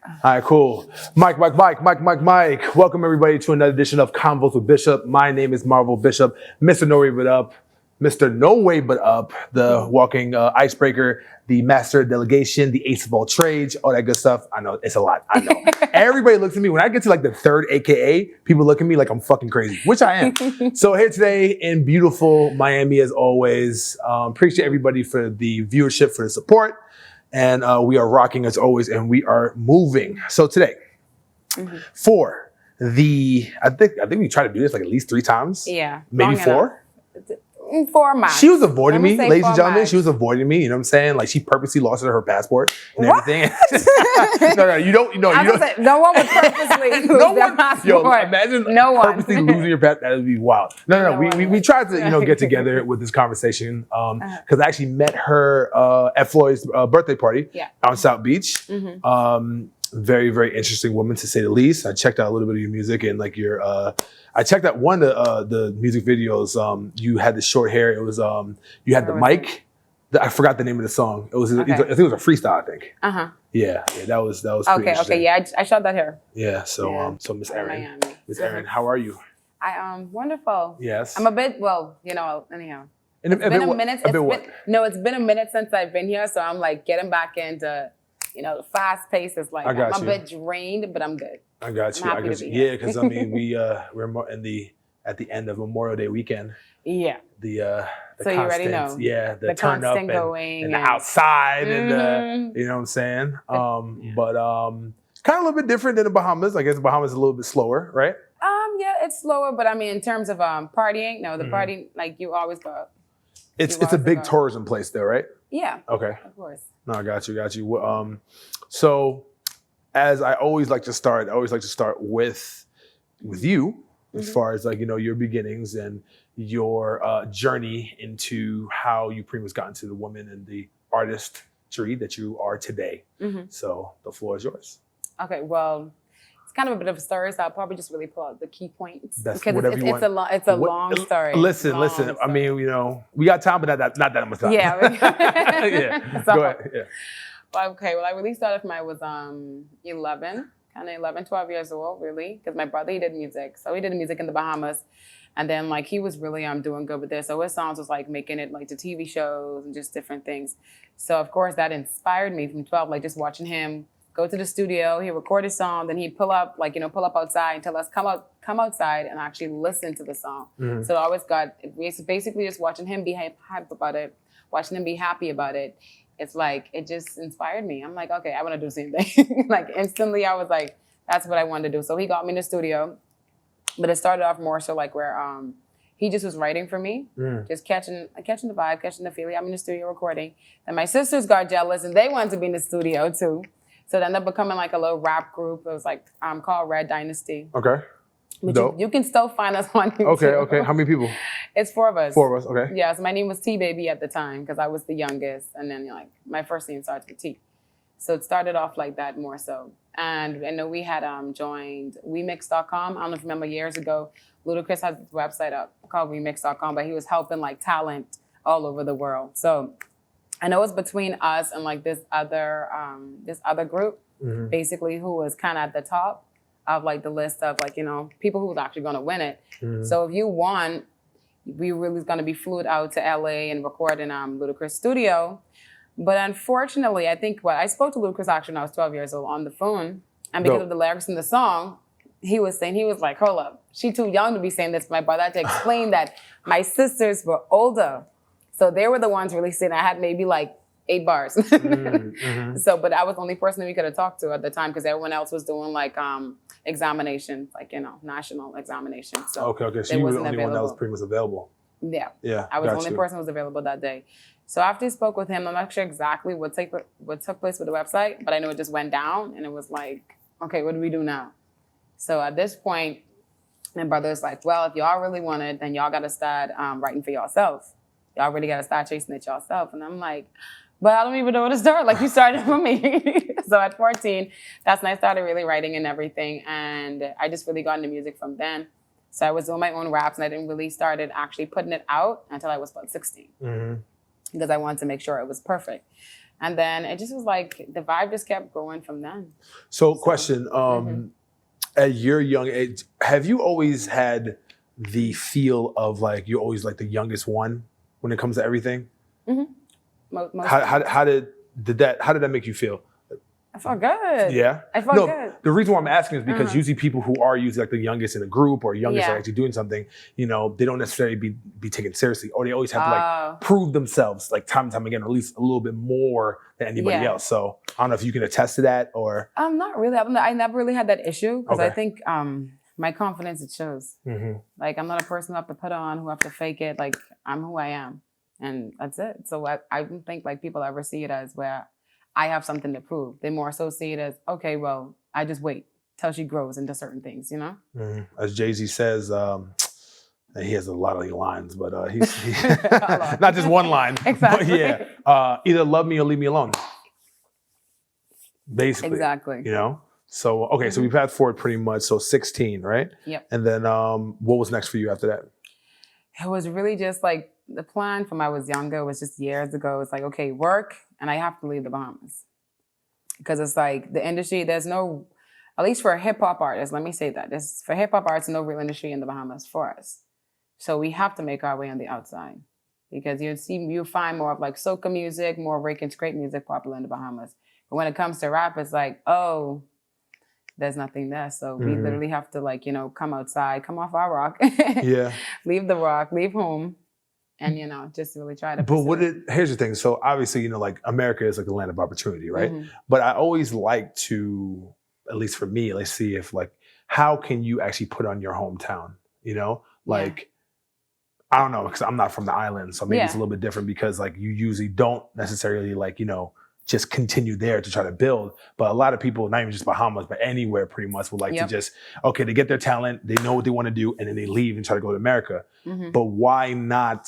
All right, cool. Mike. Welcome everybody to another edition of Convos with Bishop. My name is Marvel Bishop, Mr. No Way But Up, Mr. No Way But Up, the walking icebreaker, the master of delegation, the ace of all trades, all that good stuff. I know it's a lot. I know. Everybody looks at me when I get to like the third AKA. People look at me like I'm fucking crazy, which I am. So here today in beautiful Miami, as always. Appreciate everybody for the viewership, for the support. And we are rocking as always, and we are moving. So today, for the, I think we tried to do this like at least 3 times. Yeah. Maybe 4. 4 months. She was avoiding me, ladies and gentlemen. She was avoiding me. You know what I'm saying? Like she purposely lost her passport and everything. No, you don't. No, you don't. Say, no one would purposely lose their passport. Yo, imagine purposely losing your passport. That would be wild. No. We tried to get together with this conversation because I actually met her at Floyd's birthday party on South Beach. Very, very interesting woman to say the least. I checked out a little bit of your music and like your. I checked out one of the music videos. You had the short hair. It was you had the mic. I forgot the name of the song. It was I think it was a freestyle. I think. Yeah, that was pretty okay. Yeah, I shot that hair. Yeah. So Miss Erin, Erin, how are you? I am wonderful. Yes. I'm a bit anyhow. It's been a minute. It's been a minute since I've been here, so I'm like getting back into. The fast pace is like I'm a bit drained, but I'm good. I got you. Yeah, because I mean we're more at the end of Memorial Day weekend. Yeah. The so you already know. Yeah, the turn up and the outside and you know what I'm saying. But kind of a little bit different than the Bahamas. I guess the Bahamas is a little bit slower, right? Yeah, it's slower, but I mean in terms of partying, no, the party like you always go. It's a big tourism place there, right? Yeah. Okay. Of course. No, I got you. So as I always like to start, with you as far as like, your beginnings and your journey into how you pretty much got into the woman and the artistry that you are today. So the floor is yours. Okay, well, it's kind of a bit of a story, so I'll probably just really pull out the key points. That's because whatever you want. It's a long story. Listen. I mean, we got time, but not that much time. Yeah. Yeah. Go ahead. Yeah. Well, I really started when I was 11, 12 years old, really, because my brother, he did music. So he did music in the Bahamas. And then, like, he was really doing good with this. So his songs was, like, making it, like, to TV shows and just different things. So, of course, that inspired me from 12, like, just watching him go to the studio, he'd record his song, then he'd pull up outside and tell us, come outside and actually listen to the song. So I always basically just watching him be hyped about it, watching him be happy about it. It's like, it just inspired me. I'm like, okay, I want to do the same thing. Like instantly I was like, that's what I wanted to do. So he got me in the studio, but it started off more so like where he just was writing for me, just catching the vibe, catching the feeling. I'm in the studio recording. Then my sisters got jealous and they wanted to be in the studio too. So it ended up becoming like a little rap group. It was like called Red Dynasty. Okay. But you can still find us on YouTube. Okay. How many people? It's 4 of us. 4 of us, okay. Yeah, so my name was T-Baby at the time because I was the youngest. And then like my first name starts with T. So it started off like that more so. And I know we had joined Remix.com. I don't know if you remember years ago, Ludacris had this website up called Remix.com, but he was helping like talent all over the world. So I know it's between us and like this other group, basically who was kind of at the top of like the list of like, people who was actually going to win it. So if you won, we really was going to be flew out to LA and record in Ludacris studio. But unfortunately, I think I spoke to Ludacris actually when I was 12 years old on the phone. And because of the lyrics in the song, he was like, hold up, she too young to be saying this. My brother had to explain that my sisters were older. So they were the ones really saying I had maybe like 8 bars. So, but I was the only person that we could have talked to at the time because everyone else was doing like examinations, like, national examinations. So okay. So you were the only one that was pretty much available. Yeah. Yeah. I was the only person who was available that day. So after I spoke with him, I'm not sure exactly what took place with the website, but I know it just went down and it was like, okay, what do we do now? So at this point, my brother's like, well, if y'all really want it, then y'all got to start writing for yourself. Y'all really got to start chasing it yourself. And I'm like, but I don't even know where to start. Like, you started for me. So at 14, that's when I started really writing and everything. And I just really got into music from then. So I was doing my own raps, and I didn't really started actually putting it out until I was about 16. Because I wanted to make sure it was perfect. And then it just was like the vibe just kept growing from then. So question, at your young age, have you always had the feel of like you're always like the youngest one when it comes to everything? How did that make you feel? I felt good. Yeah. I felt good. The reason why I'm asking is because usually people who are usually like the youngest in a group or youngest are actually doing something, you know, they don't necessarily be taken seriously, or they always have to like prove themselves like time and time again, or at least a little bit more than anybody else. So I don't know if you can attest to that or. Not really. I never really had that issue because I think my confidence, it shows. Like I'm not a person who have to put on, who have to fake it. Like I'm who I am, and that's it. So I don't think like people ever see it as where I have something to prove. They more associate as, okay, well, I just wait till she grows into certain things, you know? As Jay-Z says, he has a lot of lines, but he's not just one line. Exactly. But either love me or leave me alone. Basically. Exactly. You know? So, okay, so we passed forward pretty much. So 16, right? Yep. And then what was next for you after that? It was really just like the plan from when I was younger was just years ago. It's like, okay, work, and I have to leave the Bahamas. Because it's like the industry, there's no, at least for a hip hop artist, let me say that. For hip hop artists, no real industry in the Bahamas for us. So we have to make our way on the outside. Because you find more of like soca music, more rake and scrape music popular in the Bahamas. But when it comes to rap, it's like, oh, there's nothing there. So we literally have to like, you know, come outside, come off our rock. Leave the rock, leave home. And, you know, just really try to. But here's the thing. So obviously, you know, like America is like a land of opportunity, right? But I always like to, at least for me, let's see if like, how can you actually put on your hometown? You know, like, I don't know, because I'm not from the island. So maybe it's a little bit different because like you usually don't necessarily like, you know, just continue there to try to build. But a lot of people, not even just Bahamas, but anywhere pretty much would like to just, okay, they get their talent, they know what they want to do, and then they leave and try to go to America. But why not,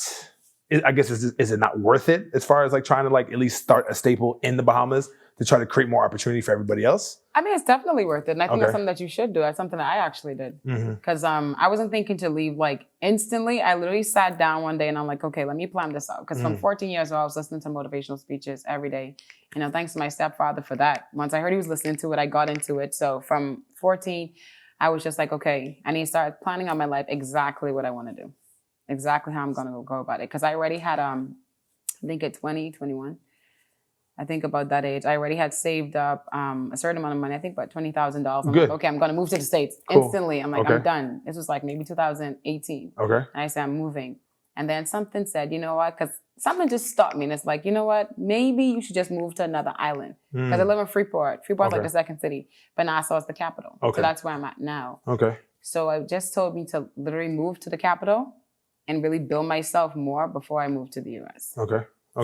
I guess, is it not worth it as far as like trying to like at least start a staple in the Bahamas to try to create more opportunity for everybody else? I mean, it's definitely worth it. And I think that's something that you should do. That's something that I actually did. Because I wasn't thinking to leave like instantly. I literally sat down one day and I'm like, okay, let me plan this out. Because from 14 years old, I was listening to motivational speeches every day. You know, thanks to my stepfather for that. Once I heard he was listening to it, I got into it. So from 14, I was just like, okay, I need to start planning out my life exactly what I want to do. Exactly how I'm going to go about it. Because I already had, I think at 20, 21, I think about that age, I already had saved up a certain amount of money. I think about $20,000. I'm like, okay, I'm going to move to the States instantly. I'm like, I'm done. This was like maybe 2018. And I said, I'm moving. And then something said, you know what? Because something just stopped me. And it's like, you know what? Maybe you should just move to another island. Because I live in Freeport. Freeport's like the second city. But Nassau is the capital. So that's where I'm at now. So it just told me to literally move to the capital and really build myself more before I move to the U.S.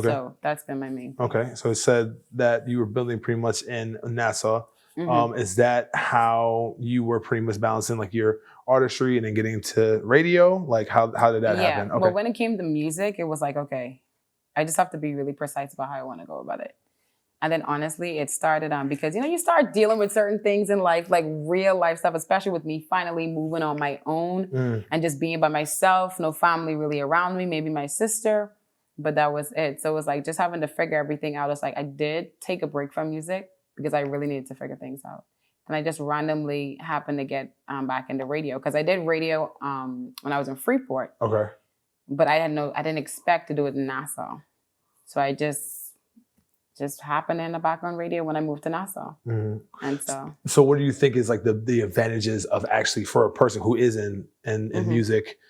So that's been my main thing. So it said that you were building pretty much in Nassau. Is that how you were pretty much balancing like your artistry and then getting into radio? Like how did that happen? Well, when it came to music, it was like, okay, I just have to be really precise about how I want to go about it. And then honestly, it started because, you know, you start dealing with certain things in life, like real life stuff, especially with me finally moving on my own and just being by myself, no family really around me, maybe my sister. But that was it. So it was like just having to figure everything out. It's like I did take a break from music because I really needed to figure things out. And I just randomly happened to get back into radio because I did radio when I was in Freeport. But I didn't expect to do it in Nassau. So I just happened in the background radio when I moved to Nassau. And so what do you think is like the advantages of actually for a person who is in music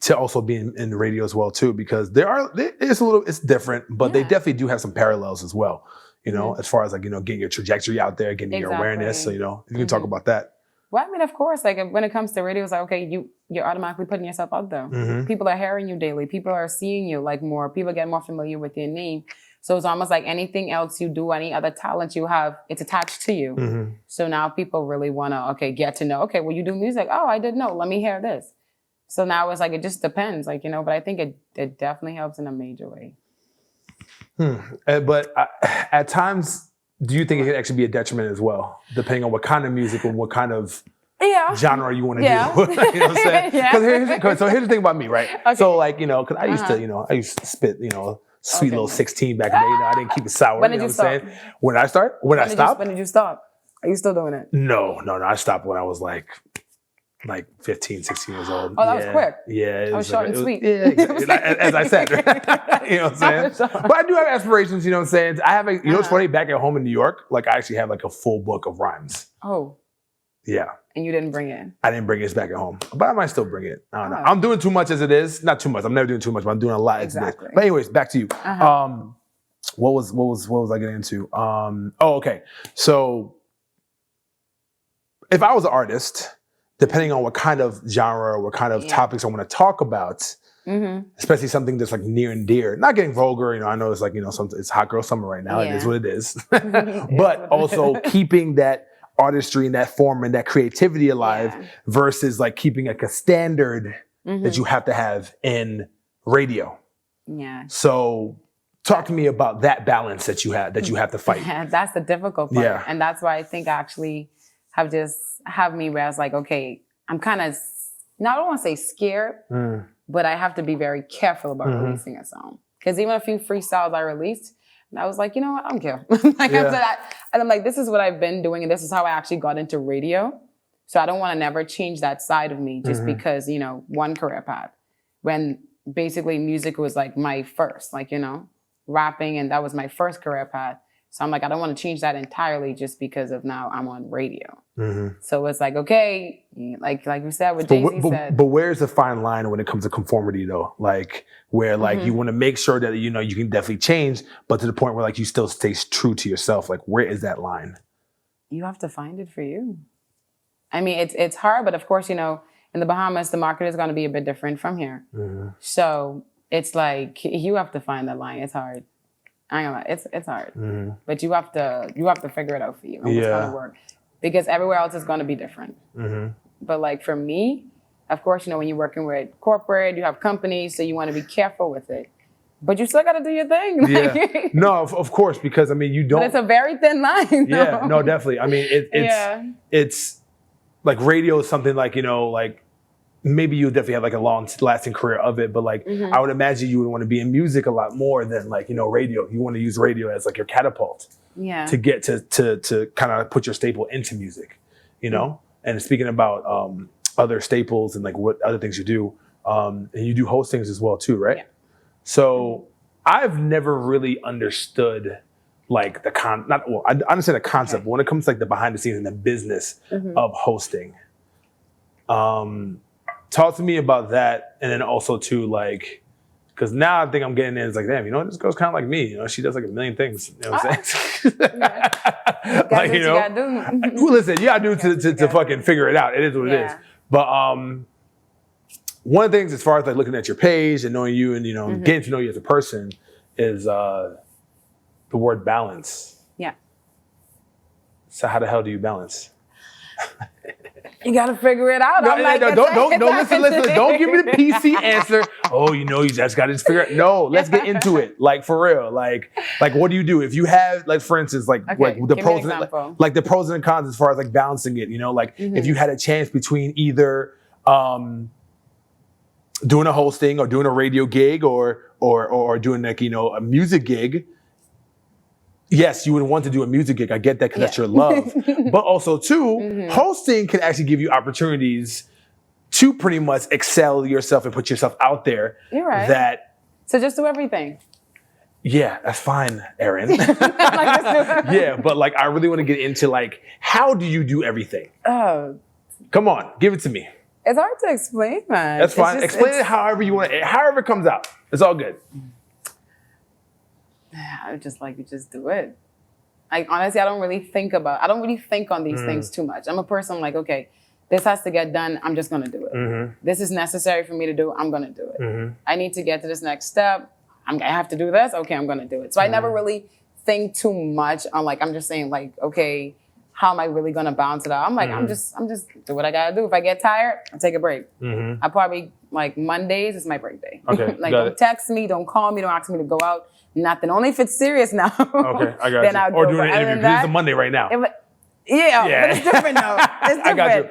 to also be in the radio as well too, because it's different, but they definitely do have some parallels as well, you know, as far as like, you know, getting your trajectory out there, getting your awareness. So, you know, if you can talk about that. Well, I mean, of course, like when it comes to radio, it's like, okay, you're automatically putting yourself out there. People are hearing you daily. People are seeing you like more. People get more familiar with your name. So it's almost like anything else you do, any other talent you have, it's attached to you. So now people really want to, get to know, okay, well, you do music. Oh, I didn't know. Let me hear this. So now it's like, it just depends, like, you know, but I think it definitely helps in a major way. But at times, do you think it could actually be a detriment as well, depending on what kind of music and what kind of genre you want to do? You know what I'm saying? So here's the thing about me, right? So like, you know, because I used to spit, you know, sweet little 16 back in the day. I didn't keep it sour. When did you stop? When I start? When I stopped? When did you stop? Are you still doing it? No. I stopped when I was like 15, 16 years old. Oh, that was quick. Yeah. I was short and sweet. Yeah, exactly. As I said. You know what I'm saying? But I do have aspirations, you know what I'm saying? I have you know what's funny? Back at home in New York, like I actually have like a full book of rhymes. Oh. Yeah. And you didn't bring it? I didn't bring it back at home. But I might still bring it. I don't know. I'm doing too much as it is. Not too much. I'm never doing too much, but I'm doing a lot as it is. But anyways, back to you. What was I getting into? Okay. So if I was an artist, depending on what kind of genre or what kind of topics I want to talk about, especially something that's like near and dear, not getting vulgar, you know, I know it's like, you know, it's hot girl summer right now. It is what it is. But also keeping that artistry and that form and that creativity alive versus like keeping like a standard that you have to have in radio. Yeah. So talk to me about that balance that you have to fight. That's the difficult part. Yeah. And that's why I think I actually have me where I was like, okay, I'm kind of, I don't want to say scared, but I have to be very careful about releasing a song. Because even a few freestyles I released, and I was like, you know what, I don't care. After that, and I'm like, this is what I've been doing, and this is how I actually got into radio. So I don't want to never change that side of me just because, you know, one career path. When basically music was like my first, like, you know, rapping, and that was my first career path. So I'm like, I don't want to change that entirely just because of now I'm on radio. So it's like, okay, like you said, what Jay-Z said. But where's the fine line when it comes to conformity though? Like where like you want to make sure that, you know, you can definitely change, but to the point where like you still stay true to yourself. Like where is that line? You have to find it for you. I mean, it's hard, but of course, you know, in the Bahamas, the market is going to be a bit different from here. So it's like, you have to find that line. It's hard. I ain't gonna lie, it's hard, but you have to figure it out for you. And what's gonna work, because everywhere else is gonna be different. But like for me, of course, you know, when you're working with corporate, you have companies, so you want to be careful with it. But you still got to do your thing. Like, no, of course, because I mean, you don't. But it's a very thin line. Yeah, no, definitely. I mean, it's like radio is something like, you know, like. Maybe you'll definitely have like a long-lasting career of it, but like I would imagine you would want to be in music a lot more than like, you know, radio. You want to use radio as like your catapult to get to kind of put your staple into music, you know? And speaking about other staples and like what other things you do, and you do hostings as well too, right? Yeah. So I've never really understood like I understand the concept, but when it comes to like the behind the scenes and the business of hosting, talk to me about that, and then also too, like, because now I think I'm getting in. It's like, damn, you know, this girl's kind of like me. You know, she does like a million things. You know what I'm saying? Like, you know, well, listen, you gotta do to fucking figure it out. It is what it is. But one of the things, as far as like looking at your page and knowing you, and you know, getting to know you as a person, is the word balance. Yeah. So how the hell do you balance? You gotta figure it out. No, listen. Don't give me the PC answer. Oh, you know, you just gotta figure it. No, let's get into it. Like for real. Like what do you do if you have, like, for instance, like the pros and like the pros and cons as far as like balancing it? You know, like if you had a chance between either doing a hosting or doing a radio gig or doing like, you know, a music gig. Yes, you would want to do a music gig. I get that because that's your love. But also, too, hosting can actually give you opportunities to pretty much excel yourself and put yourself out there. You're right. So just do everything. Yeah, that's fine, Erin. Yeah, but like I really want to get into like, how do you do everything? Oh. Come on, give it to me. It's hard to explain, man. That's fine. Explain it however you want it. However it comes out. It's all good. I just like, you just do it. Like, honestly, I don't really think on these things too much. I'm a person like, okay, this has to get done. I'm just going to do it. This is necessary for me to do. I'm going to do it. I need to get to this next step. I have to do this. Okay, I'm going to do it. So I never really think too much on like, I'm just saying like, okay, how am I really going to balance it out? I'm like, I'm just do what I got to do. If I get tired, I'll take a break. I probably like Mondays is my break day. Okay, like don't text me, don't call me, don't ask me to go out. Nothing. Only if it's serious now. Okay, I got you. Or doing an interview. This is a Monday right now. But it's different though. It's different. I got you.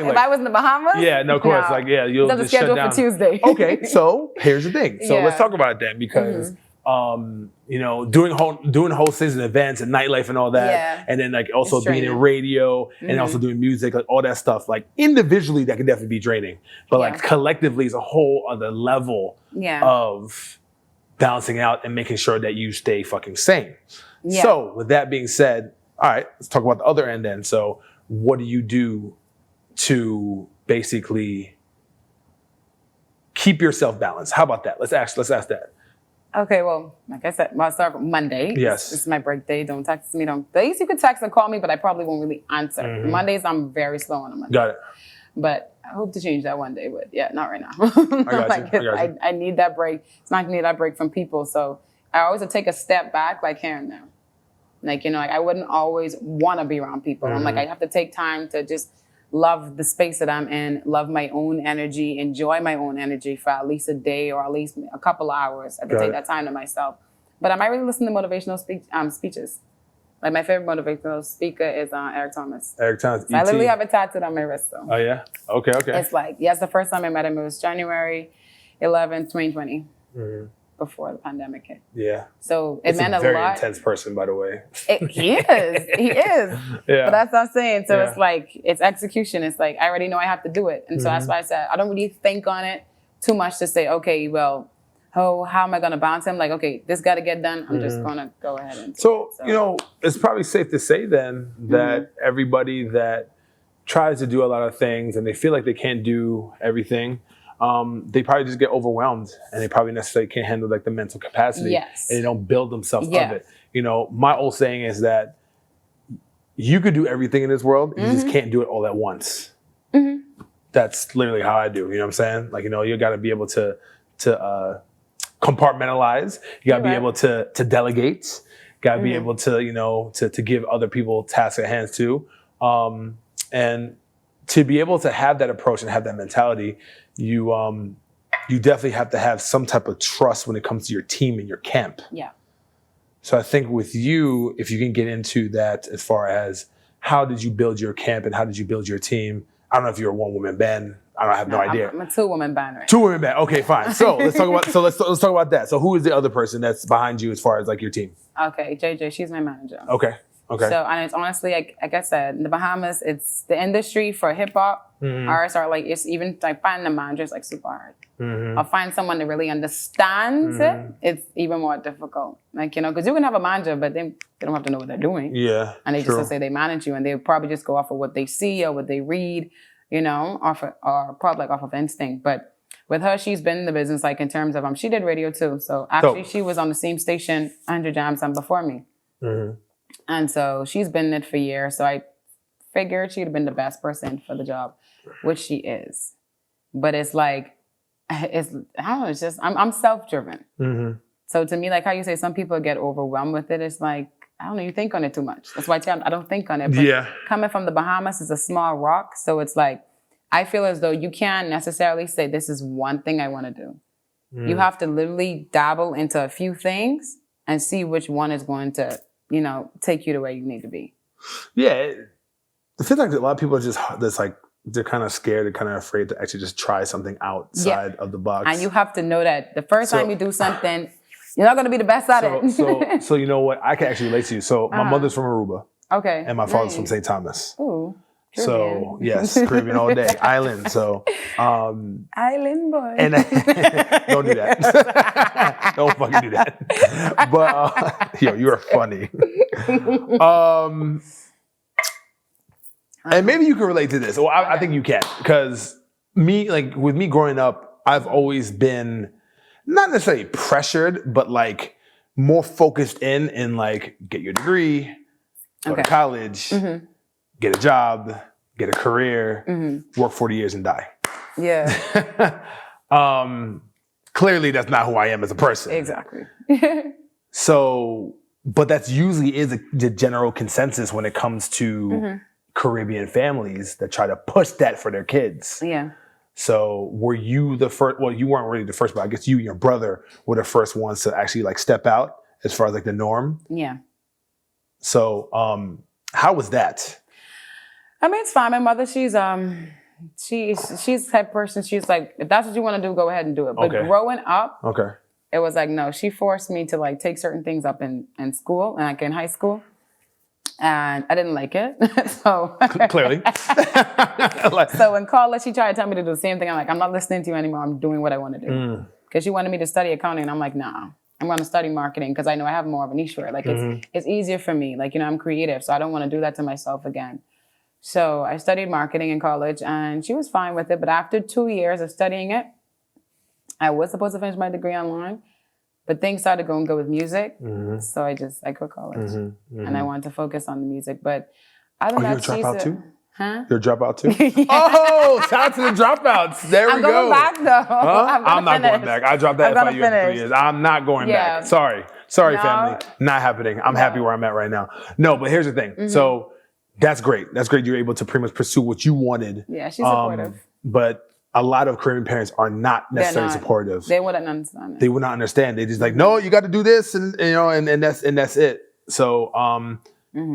If I was in the Bahamas. Yeah, no, of course. Like, yeah, you'll just shut down. For Tuesday. Okay, so here's the thing. So let's talk about it then, because doing hostess and events and nightlife and all that, Yeah. and then like also It's being in draining. radio and also doing music, like all that stuff. Like individually, that can definitely be draining, but like collectively, is a whole other level of balancing out and making sure that you stay fucking sane. Yeah. So with that being said, all right, let's talk about the other end then. So what do you do to basically keep yourself balanced? How about that? Let's ask that. Okay, well, like I said, I'll start from Monday. Yes. It's my birthday. Don't text me. At least you could text and call me, but I probably won't really answer. Mondays, I'm very slow on a Monday. Got it. But I hope to change that one day, but yeah, not right now. I got you. I need that break. It's not need that break from people. So I always take a step back, like here and there. Like, like I wouldn't always want to be around people. I'm like, I have to take time to just love the space that I'm in, love my own energy, enjoy my own energy for at least a day or at least a couple of hours. I have to take that time to myself. But I might really listen to motivational speeches. Like my favorite motivational speaker is Eric Thomas. Eric Thomas. So I literally have it tattooed on my wrist. So. Oh yeah. Okay. It's like, yes, the first time I met him, it was January 11th, 2020, before the pandemic hit. Yeah. So it meant a lot. Very intense person, by the way. He is. Yeah. But that's what I'm saying. So it's like, it's execution. It's like, I already know I have to do it. And so that's why I said, I don't really think on it too much to say, okay, well, how am I going to bounce him? Like, okay, this got to get done. I'm just going to go ahead and so, it's probably safe to say then that everybody that tries to do a lot of things and they feel like they can't do everything, they probably just get overwhelmed and they probably necessarily can't handle like the mental capacity. Yes. And they don't build themselves of it. My old saying is that you could do everything in this world, you just can't do it all at once. That's literally how I do. You know what I'm saying? Like, you got to be able to compartmentalize. You got to be able to delegate. Got to be able to, to give other people tasks at hands too. And to be able to have that approach and have that mentality, you definitely have to have some type of trust when it comes to your team and your camp. Yeah. So I think with you, if you can get into that as far as how did you build your camp and how did you build your team? I don't know if you're a one-woman band. I have no idea. I'm a two-woman band right now. Two-woman band. Okay, fine. So let's talk about let's talk about that. So who is the other person that's behind you as far as like your team? Okay, JJ, she's my manager. Okay. So, and it's honestly, like I said, in the Bahamas, it's the industry for hip hop. Ours are like, it's even like finding a manager is like super hard. Or find someone that really understands it, it's even more difficult. Like, because you can have a manager, but they don't have to know what they're doing. Yeah. And they just say they manage you and they probably just go off of what they see or what they read, or probably like off of instinct. But with her, she's been in the business, like in terms of, she did radio too. So actually she was on the same station, 100 Jams before me. And so she's been in it for years. So I figured she'd have been the best person for the job, which she is. But it's like, I don't know, it's just, I'm self-driven. So to me, like how you say, some people get overwhelmed with it. It's like, I don't know, you think on it too much. That's why I don't think on it. But coming from the Bahamas, it's a small rock. So it's like, I feel as though you can't necessarily say, this is one thing I want to do. You have to literally dabble into a few things and see which one is going to, take you to where you need to be. Yeah. I feel like a lot of people are they're kind of scared and kind of afraid to actually just try something outside of the box. And you have to know that the first time you do something, you're not going to be the best at it. So you know what? I can actually relate to you. So my mother's from Aruba. Okay. And my father's from St. Thomas. Ooh. Caribbean. So yes, Caribbean all day. Island. So Island boy. And don't do that. Don't fucking do that. But you are funny. And maybe you can relate to this. Well, I think you can, because with me growing up, I've always been not necessarily pressured, but like more focused in like get your degree, go to college, get a job, get a career, work 40 years and die. Yeah. Clearly that's not who I am as a person. Exactly. So, but that's usually is the general consensus when it comes to Caribbean families that try to push that for their kids. Yeah. So were you the first, well, you weren't really the first, but I guess you and your brother were the first ones to actually like step out as far as like the norm. Yeah. So, how was that? I mean, it's fine. My mother, she's the type of person, she's like, if that's what you want to do, go ahead and do it. But growing up, it was like, no, she forced me to like take certain things up in school and like in high school. And I didn't like it. So Clearly. So in college, she tried to tell me to do the same thing. I'm like, I'm not listening to you anymore. I'm doing what I want to do. Because she wanted me to study accounting. And I'm like, nah, I'm going to study marketing because I know I have more of a niche for it. Like it's easier for me. Like, I'm creative. So I don't want to do that to myself again. So I studied marketing in college and she was fine with it. But after 2 years of studying it, I was supposed to finish my degree online. But things started going good with music, so I quit college, and I wanted to focus on the music. But other than that, you're a dropout too? Huh? You're a dropout too? Yeah. Oh, shout out to the dropouts. There we go. I'm going back though. Huh? I'm not going back. I dropped that FIU after 3 years. I'm not going back. Sorry, No. family. Not happening. I'm happy where I'm at right now. No, but here's the thing. So that's great. That's great. You're able to pretty much pursue what you wanted. Yeah, she's supportive. But a lot of Caribbean parents are not necessarily supportive. They wouldn't understand it. They would not understand. They just like, no, you got to do this, and and that's it. So,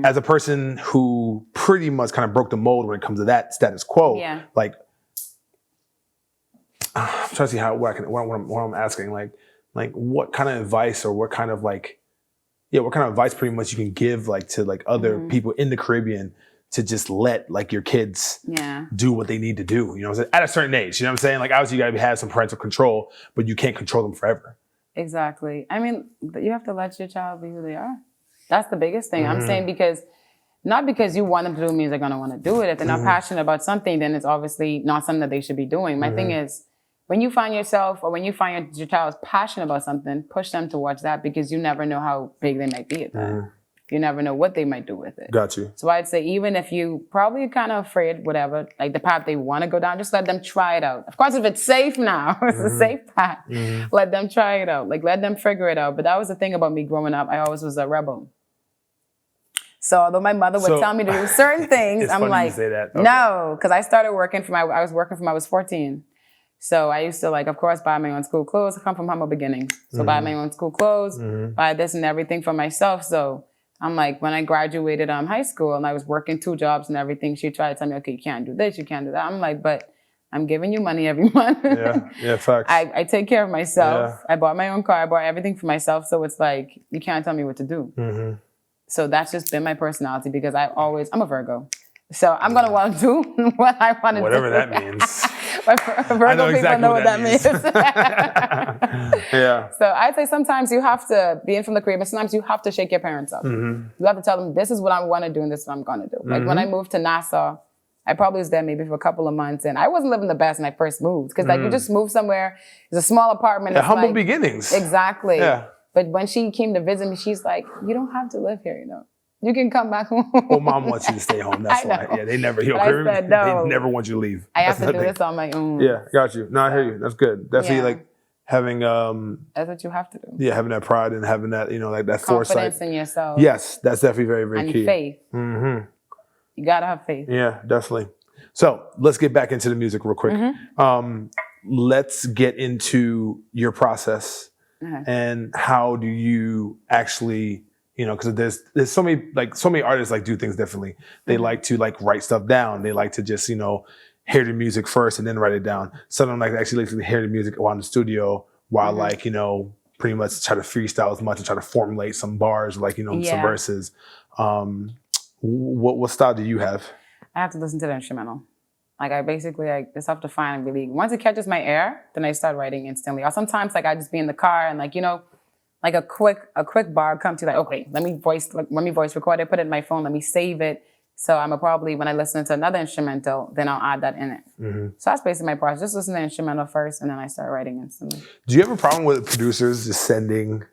as a person who pretty much kind of broke the mold when it comes to that status quo, like, I'm trying to see what I'm asking, like what kind of advice or what kind of advice pretty much you can give like to like other people in the Caribbean to just let like your kids do what they need to do, at a certain age, you know what I'm saying? Like obviously you gotta have some parental control, but you can't control them forever. Exactly. I mean, you have to let your child be who they are. That's the biggest thing. I'm saying not because you want them to do means they're gonna want to do it. If they're not passionate about something, then it's obviously not something that they should be doing. My thing is, when you find yourself or when you find your child is passionate about something, push them towards that because you never know how big they might be at that. You never know what they might do with it. Got you. So I'd say even if you probably kind of afraid, whatever, like the path they want to go down, just let them try it out. Of course, if it's safe now, it's a safe path. Let them try it out. Like let them figure it out. But that was the thing about me growing up. I always was a rebel. So although my mother would tell me to do certain things, I'm like, you say that. Okay. No, because I started working I was working from I was 14. So I used to of course, buy my own school clothes. I come from humble beginnings. So buy my own school clothes, buy this and everything for myself. So I'm like, when I graduated high school and I was working 2 jobs and everything, she tried to tell me, okay, you can't do this, you can't do that. I'm like, but I'm giving you money every month. Yeah, facts. I take care of myself. Yeah. I bought my own car. I bought everything for myself. So it's like, you can't tell me what to do. So that's just been my personality because I'm a Virgo. So I'm going to want to do what I want to do. Whatever that means. Virgo people know what that means. Yeah. So I'd say sometimes you have to, being from the Caribbean, sometimes you have to shake your parents up. You have to tell them, this is what I want to do and this is what I'm going to do. Like when I moved to Nassau, I probably was there maybe for a couple of months and I wasn't living the best when I first moved because you just move somewhere, it's a small apartment. It's humble beginnings. Exactly. Yeah. But when she came to visit me, she's like, you don't have to live here, You can come back home. Well, mom wants you to stay home. That's why. Yeah, they never. Said, no. They never want you to leave. I have to do this on my own. Yeah, got you. No, I hear you. That's good. Definitely, like having. That's what you have to do. Yeah, having that pride and having that, like that foresight. Confidence in yourself. Yes, that's definitely very, very key. And faith. You gotta have faith. Yeah, definitely. So let's get back into the music real quick. Let's get into your process and how do you actually. Because there's so many artists do things differently. They like to write stuff down. They like to just hear the music first and then write it down. Some of them actually like to hear the music while in the studio while pretty much try to freestyle as much and try to formulate some bars some verses. What style do you have? I have to listen to the instrumental. I basically it's tough to find really. Once it catches my ear, then I start writing instantly. Or sometimes I just be in the car and a quick bar come to okay, let me voice record it, put it in my phone, let me save it. So I'm probably when I listen to another instrumental, then I'll add that in it. So that's basically my process. Just listen to the instrumental first and then I start writing instantly. Do you have a problem with producers just sending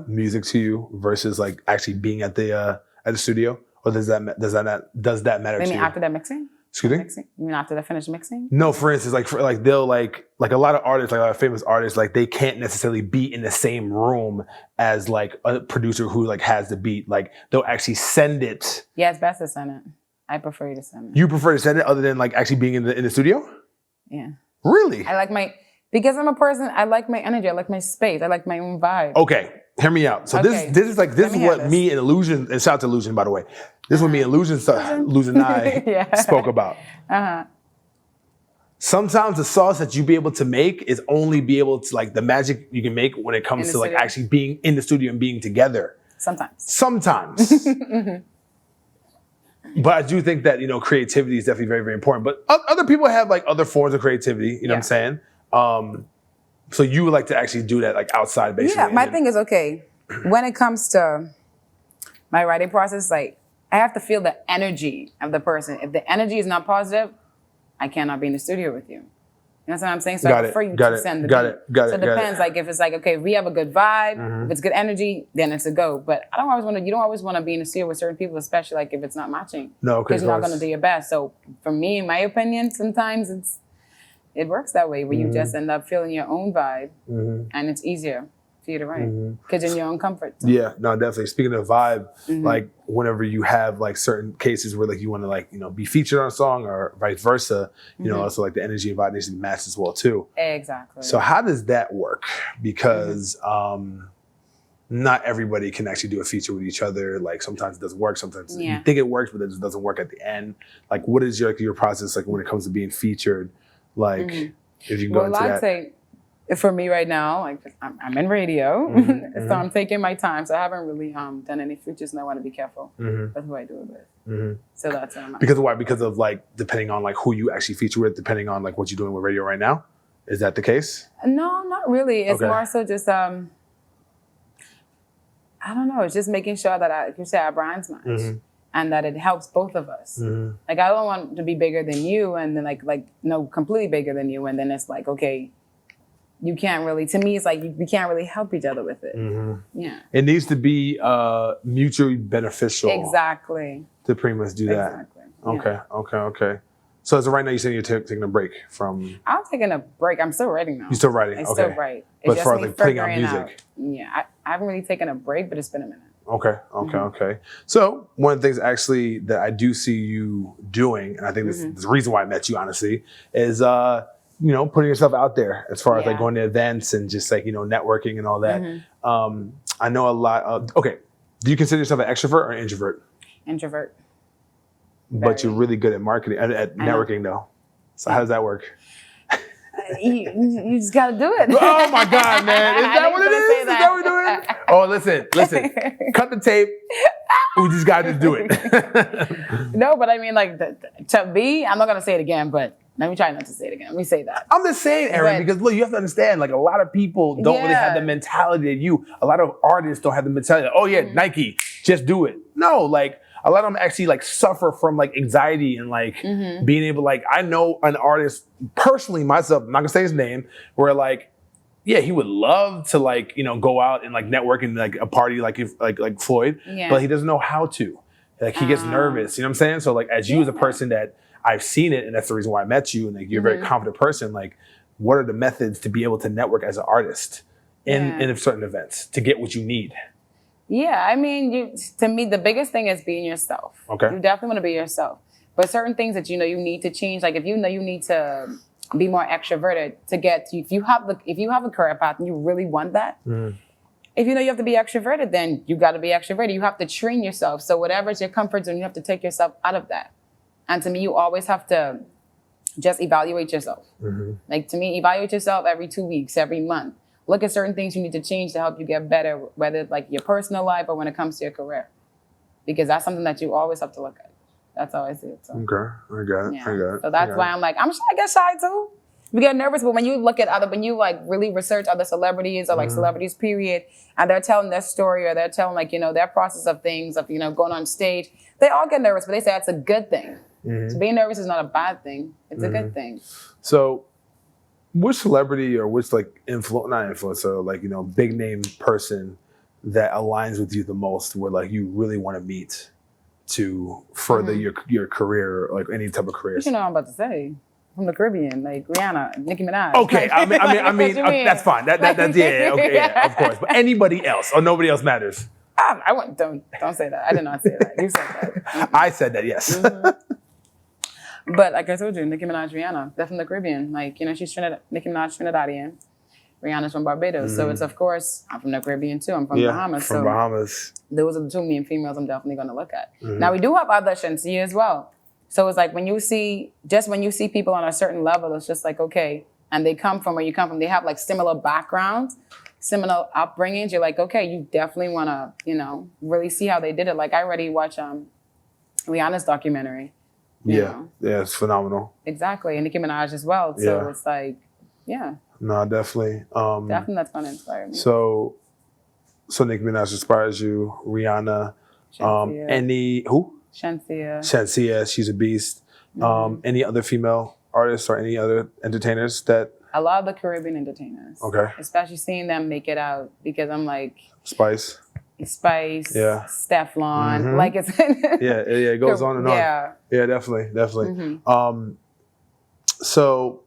music to you versus actually being at the studio? Or does that matter to you? After that mixing? Excuse me? Mixing? You mean after they finish mixing? No, for instance, they'll a lot of artists, a lot of famous artists, they can't necessarily be in the same room as a producer who has the beat. They'll actually send it. Yeah, it's best to send it. I prefer you to send it. You prefer to send it other than actually being in the studio? Yeah. Really? Because I'm a person, I like my energy, I like my space, I like my own vibe. Okay. Hear me out. So this is what me and Illusion, and shout out to Illusion, by the way. This is what me and Illusion and I spoke about. sometimes the sauce that you be able to make is only be able to like the magic you can make when it comes to like actually being in the studio and being together. Sometimes. But I do think that, you know, creativity is definitely very, very important. But other people have like other forms of creativity, you know what I'm saying? So you would like to actually do that like outside basically. Yeah, my thing is, okay, when it comes to my writing process, like I have to feel the energy of the person. If the energy is not positive, I cannot be in the studio with you. You know what I'm saying? So I prefer you to send the beat. So it depends. Like if it's like, okay, if we have a good vibe, if it's good energy, then it's a go. But you don't always want to be in the studio with certain people, especially like if it's not matching. No, because you're not going to do your best. So for me, in my opinion, sometimes it works that way where you just end up feeling your own vibe and it's easier for you to write because in your own comfort. Yeah, no, definitely. Speaking of vibe, like whenever you have like certain cases where like you want to like, you know, be featured on a song or vice versa, you know, also like the energy and vibe needs to be matched as well too. Exactly. So how does that work? Because not everybody can actually do a feature with each other. Like sometimes it doesn't work. Sometimes you think it works, but it just doesn't work at the end. Like what is your process like when it comes to being featured? Like if you can go into that. I'd say for me right now, like I'm in radio, so I'm taking my time. So I haven't really done any features, and I want to be careful with who I do it with. So that's because of why? Because of like depending on like who you actually feature with, depending on like what you're doing with radio right now. Is that the case? No, not really. It's more so just I don't know. It's just making sure that our brands match. And that it helps both of us. Like I don't want to be bigger than you, and then like no, completely bigger than you, and then it's like okay, you can't really. To me, it's like we can't really help each other with it. Yeah, it needs to be mutually beneficial. Exactly. To pretty much do that. Exactly. Okay. So as of right now, you said you're taking a break from. I'm taking a break. I'm still writing now. You're still writing. I still write. But as far as like putting out music. Yeah, I haven't really taken a break, but it's been a minute. Okay. So one of the things actually that I do see you doing, and I think this is the reason why I met you, honestly, is you know, putting yourself out there as far as like going to events and just like, you know, networking and all that. I know a lot of, do you consider yourself an extrovert or introvert? Introvert. But you're really good at marketing, at networking though. So how does that work? You just gotta do it. Oh my God, man. Is that what it is? Is that what we're doing? Oh, listen. Cut the tape. We just gotta do it. No, but I mean, like, to me, I'm not gonna say it again, but let me try not to say it again. Let me say that. I'm just saying, Erin, because look, you have to understand, like, a lot of people don't really have the mentality that you, a lot of artists don't have the mentality, oh yeah, Nike, just do it. No, like, a lot of them actually like suffer from like anxiety and like being able, like, I know an artist personally myself, I'm not gonna say his name, where like, yeah, he would love to like, you know, go out and like network in like a party like Floyd, but he doesn't know how to. Like he gets nervous, you know what I'm saying? So like as you as a person that I've seen it, and that's the reason why I met you, and like you're a very confident person, like what are the methods to be able to network as an artist in certain events to get what you need? Yeah, I mean, to me, the biggest thing is being yourself. Okay. You definitely want to be yourself. But certain things that you know you need to change, like if you know you need to be more extroverted to get to, if you have a career path and you really want that, if you know you have to be extroverted, then you got to be extroverted. You have to train yourself. So whatever's your comfort zone, you have to take yourself out of that. And to me, you always have to just evaluate yourself. Like to me, evaluate yourself every 2 weeks, every month. Look at certain things you need to change to help you get better, whether it's like your personal life or when it comes to your career. Because that's something that you always have to look at. That's how I see it. So. Okay, I got it. Yeah. So that's why I'm like, I get shy too. We get nervous, but when you look at when you like really research other celebrities or like celebrities period, and they're telling their story or they're telling like, you know, their process of things, of, you know, going on stage, they all get nervous, but they say that's a good thing. So being nervous is not a bad thing. It's a good thing. So which celebrity or which like not influencer, like, you know, big name person that aligns with you the most where like you really want to meet to further your career, like any type of career? You know what I'm about to say. From the Caribbean, like Rihanna, Nicki Minaj. Okay, I mean, that's fine. That's of course. But anybody else or nobody else matters. Don't say that. I did not say that. You said that. I said that, yes. But like I told you, Nicki Minaj, Rihanna, they're from the Caribbean. Like, you know, Nicki Minaj Trinidadian. Rihanna's from Barbados. So it's, of course, I'm from the Caribbean too. I'm from Bahamas. From Bahamas. Those are the two main females I'm definitely going to look at. Now, we do have other Shansia as well. So it's like when you see people on a certain level, it's just like, okay, and they come from where you come from, they have like similar backgrounds, similar upbringings. You're like, okay, you definitely want to, really see how they did it. Like I already watched Rihanna's documentary. Yeah, it's phenomenal. Exactly, and Nicki Minaj as well. So it's like, yeah. No, definitely. Definitely that's going to inspire me. So Nicki Minaj inspires you. Rihanna. Shensia. Any who? Shensia, she's a beast. Any other female artists or any other entertainers that? A lot of the Caribbean entertainers. Okay. Especially seeing them make it out because I'm like Spice, yeah. Stefflon, like it's it goes on and on. Yeah, definitely. So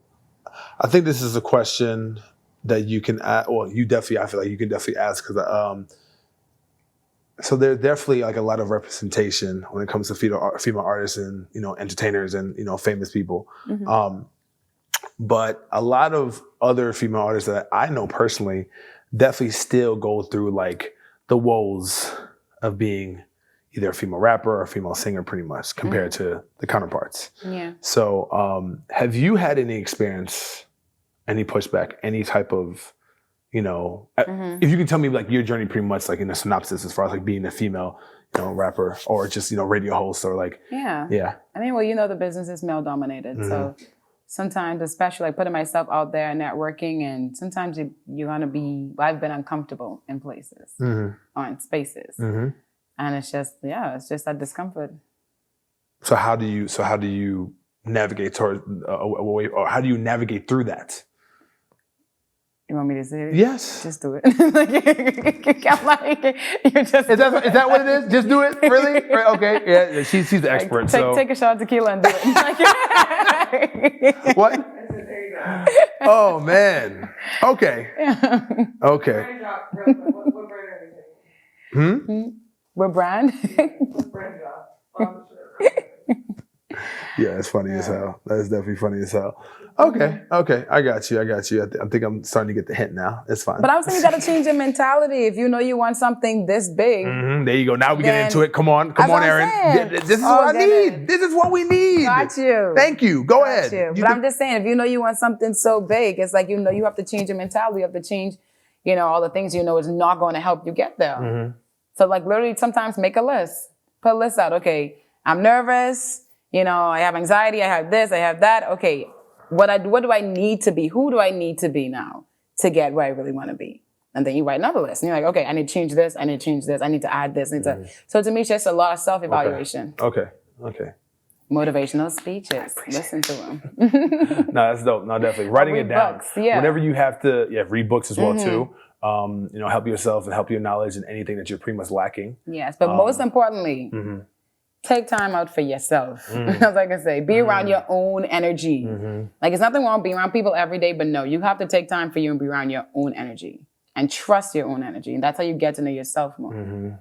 I think this is a question that you can ask. Well, I feel like you can definitely ask because so there's definitely like a lot of representation when it comes to female artists and entertainers and famous people. But a lot of other female artists that I know personally definitely still go through like the woes of being either a female rapper or a female singer, pretty much compared to the counterparts. Yeah. So have you had any experience, any pushback, any type of if you can tell me like your journey pretty much like in a synopsis as far as like being a female, rapper or just, radio host or like. Yeah. I mean, the business is male dominated. So sometimes, especially like putting myself out there and networking, and sometimes you're going to be, I've been uncomfortable in places or in spaces. And it's just that discomfort. So how do you navigate toward away, or how do you navigate through that? You want me to say it? Yes. Just do it. I'm like, you're just. Is that what it is? Just do it? Really? Okay. Yeah. She's the expert. Take a shot of tequila and do it. What? There you go. Oh man. Okay. Okay. Brand drop. What brand are you? What brand? Brand drop. Yeah, it's funny as hell. That's definitely funny as hell. Okay, I got you. I think I'm starting to get the hint now. It's fine. But I'm saying you got to change your mentality. If you know you want something this big. There you go. Now we get into it. Come on, Erin. This is what I need. This is what we need. Got you. Thank you. Go ahead. But I'm just saying, if you know you want something so big, it's like, you have to change your mentality. You have to change, all the things is not going to help you get there. So like literally sometimes make a list. Put a list out. Okay, I'm nervous. I have anxiety. I have this. I have that. Okay. What do I need to be? Who do I need to be now to get where I really want to be? And then you write another list. And you're like, okay, I need to change this. I need to change this. I need to add this. So to me, it's just a lot of self-evaluation. Okay. Motivational speeches. Listen to them. No, that's dope. No, definitely. Writing it down. Books, yeah. Whenever you have to, read books as well too. Help yourself and help your knowledge in anything that you're pretty much lacking. Yes, but most importantly, take time out for yourself. As I can say, be around your own energy. Like, it's nothing wrong being around people every day, but no, you have to take time for you and be around your own energy and trust your own energy. And that's how you get to know yourself more.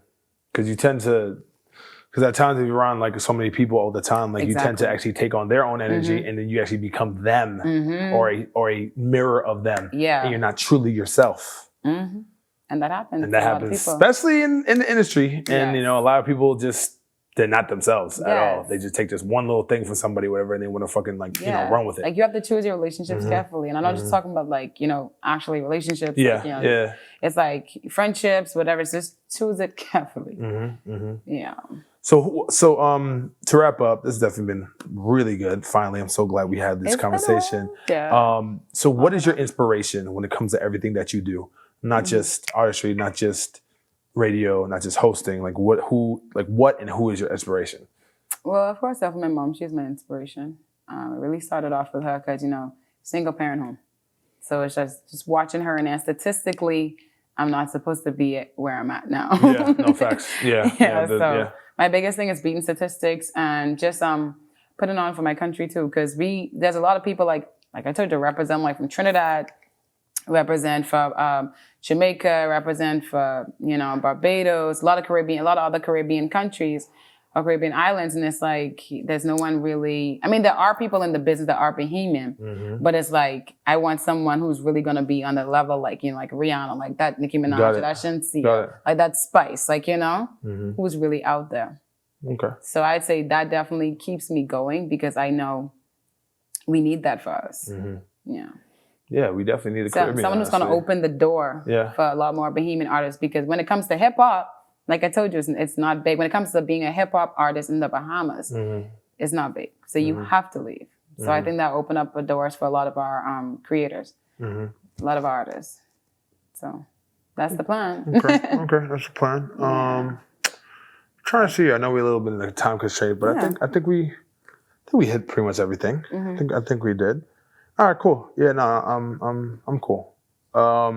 Because at times if you're around like so many people all the time, like you tend to actually take on their own energy and then you actually become them or a mirror of them. Yeah. And you're not truly yourself. And that happens. And that happens, especially in the industry. And, a lot of people they're not themselves at all. They just take this one little thing from somebody, whatever, and they want to fucking run with it. Like, you have to choose your relationships carefully. And I'm not just talking about actually relationships. Yeah. It's like friendships, whatever. It's just choose it carefully. Yeah. So to wrap up, this has definitely been really good. Finally, I'm so glad we had this conversation. So what is your inspiration when it comes to everything that you do? Not just artistry, not just radio, not just hosting. Like what and who is your inspiration? Well, of course, my mom. She's my inspiration. It really started off with her because, single parent home. So it's just watching her, and then statistically, I'm not supposed to be where I'm at now. Yeah, no facts. Yeah. My biggest thing is beating statistics and just putting on for my country too, because there's a lot of people like I told you, represent from Trinidad, represent for Jamaica, represent for Barbados, a lot of other Caribbean countries or Caribbean islands, and it's like there's no one really. I mean, there are people in the business that are bohemian, but it's like I want someone who's really gonna be on the level like Rihanna, like that Nicki Minaj, that Shensia, like that Spice, who's really out there. Okay. So I'd say that definitely keeps me going because I know we need that for us. Yeah. Yeah, we definitely need a Caribbean. Someone who's going to open the door for a lot more Bahamian artists, because when it comes to hip hop, like I told you, it's not big. When it comes to being a hip hop artist in the Bahamas, it's not big. So you have to leave. So I think that opened up the doors for a lot of our creators, a lot of artists. So that's the plan. Okay, that's the plan. Trying to see. I know we're a little bit in a time constraint, but I think we hit pretty much everything. I think we did. All right, cool. Yeah, no, I'm cool. All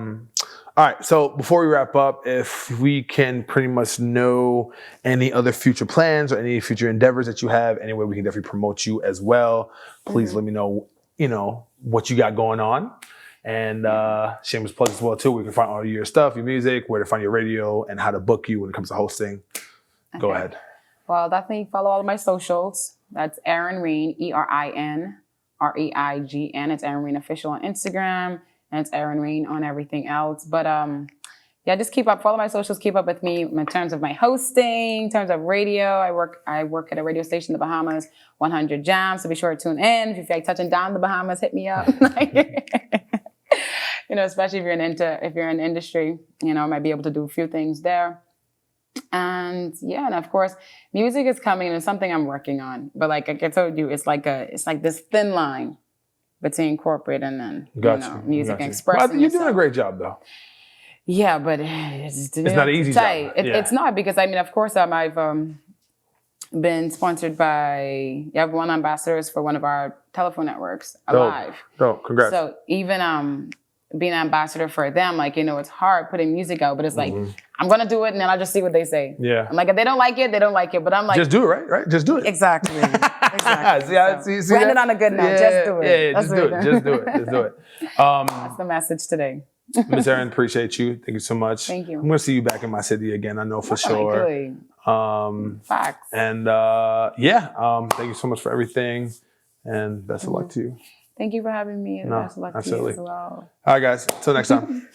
right, so before we wrap up, if we can pretty much know any other future plans or any future endeavors that you have, any way we can definitely promote you as well, please let me know, what you got going on. And shameless plug as well, too. We can find all your stuff, your music, where to find your radio, and how to book you when it comes to hosting. Okay. Go ahead. Well, definitely follow all of my socials. That's Erin Reign, ERIN REIGN. It's Erin Reign Official on Instagram, and it's Erin Reign on everything else. But just follow my socials, keep up with me in terms of my hosting, in terms of radio. I work at a radio station in the Bahamas, 100 Jams. So be sure to tune in. If you feel like touching down the Bahamas, hit me up. Especially if you're in industry, I might be able to do a few things there. And of course, music is coming and it's something I'm working on. But like I told you, it's like this thin line between corporate and then music and expressing. Well, you're doing a great job though. Yeah, but it's not an easy job. It's not, because of course I've been sponsored by one ambassadors for one of our telephone networks, Alive. Dope. Congrats. So even being an ambassador for them, it's hard putting music out, but it's like, I'm going to do it and then I'll just see what they say. Yeah. I'm like, if they don't like it, they don't like it. But I'm like, just do it, right? Just do it. Exactly. See we ended on a good note. Just do it. Yeah, just do it. That's the message today. Ms. Erin, appreciate you. Thank you so much. Thank you. I'm going to see you back in my city again. I know for sure. Facts. And thank you so much for everything. And best of luck to you. Thank you for having me. Best of luck to you as well. All right, guys. Until next time.